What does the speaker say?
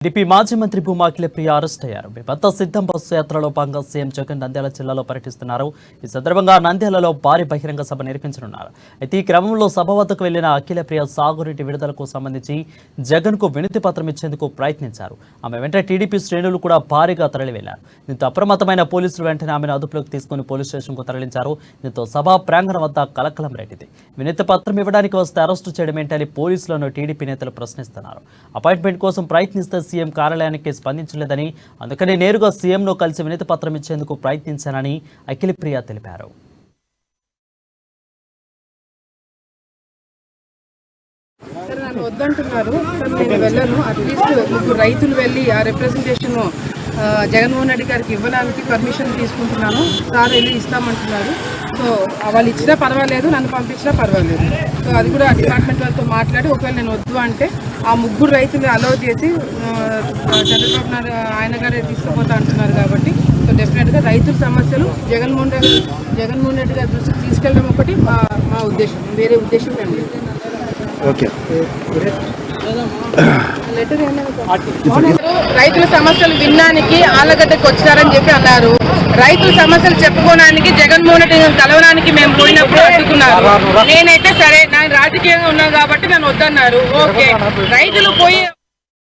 TDP మాజీ మంత్రి Bhuma Akhilapriya arrest అయ్యారు. విపత్త సిద్ధం బస్సు యాత్రలో భాగంగా సీఎం జగన్ నంద్యాల జిల్లాలో పర్యటిస్తున్నారు. ఈ సందర్భంగా నంద్యాలలో భారీ బహిరంగ సభ నిర్వహించనున్నారు. అయితే ఈ క్రమంలో సభ వద్దకు వెళ్లిన అఖిలప్రియ సాగునీటి విడుదలకు సంబంధించి జగన్ కు వినతి పత్రం ఇచ్చేందుకు ప్రయత్నించారు. ఆమె వెంట టీడీపీ శ్రేణులు కూడా భారీగా తరలి వెళ్లారు. దీంతో అప్రమత్తమైన పోలీసులు వెంటనే ఆమెను అదుపులోకి తీసుకుని పోలీస్ స్టేషన్ కు తరలించారు. దీంతో సభా ప్రాంగణం వద్ద కలకలం రేగింది. వినతి పత్రం ఇవ్వడానికి వస్తే అరెస్టు చేయడం ఏంటని పోలీసులను టీడీపీ నేతలు ప్రశ్నిస్తున్నారు. అపాయింట్మెంట్ కోసం ప్రయత్నిస్తే సీఎం కార్యాలయానికి స్పందించలేదని, అందుకని నేరుగా సీఎంను కలిసి వినతి పత్రం ఇచ్చేందుకు ప్రయత్నించానని అఖిలప్రియ తెలిపారు. నన్ను వద్దంటున్నారు, నేను వెళ్ళను. అట్లీస్ట్ ముగ్గురు రైతులు వెళ్ళి ఆ రిప్రజెంటేషన్ జగన్మోహన్ రెడ్డి గారికి ఇవ్వడానికి పర్మిషన్ తీసుకుంటున్నాను. సార్ వెళ్ళి ఇస్తామంటున్నారు. సో వాళ్ళు ఇచ్చినా పర్వాలేదు, నన్ను పంపించినా పర్వాలేదు. సో అది కూడా డిపార్ట్మెంట్ వాళ్ళతో మాట్లాడి ఒకవేళ నేను వద్దు అంటే ఆ ముగ్గురు రైతులు అలౌ చేసి చంద్రబాబు నాయుడు ఆయన గారే తీసుకుపోతా అంటున్నారు. కాబట్టి సో డెఫినెట్గా రైతుల సమస్యలు జగన్మోహన్ రెడ్డి గారి దృష్టికి తీసుకెళ్ళడం ఒకటి మా ఉద్దేశం, వేరే ఉద్దేశం లేదు. రైతుల సమస్యలు వినడానికి ఆలగడ్డకు వచ్చారని చెప్పి అన్నారు. రైతుల సమస్యలు చెప్పుకోవడానికి జగన్మోహన్ రెడ్డి కలవడానికి మేము పోయినప్పుడు అడ్డుకున్నారు. నేనైతే సరే, నేను రాజకీయంగా ఉన్నాను కాబట్టి నన్ను వద్దన్నారు. ఓకే, రైతులు పోయి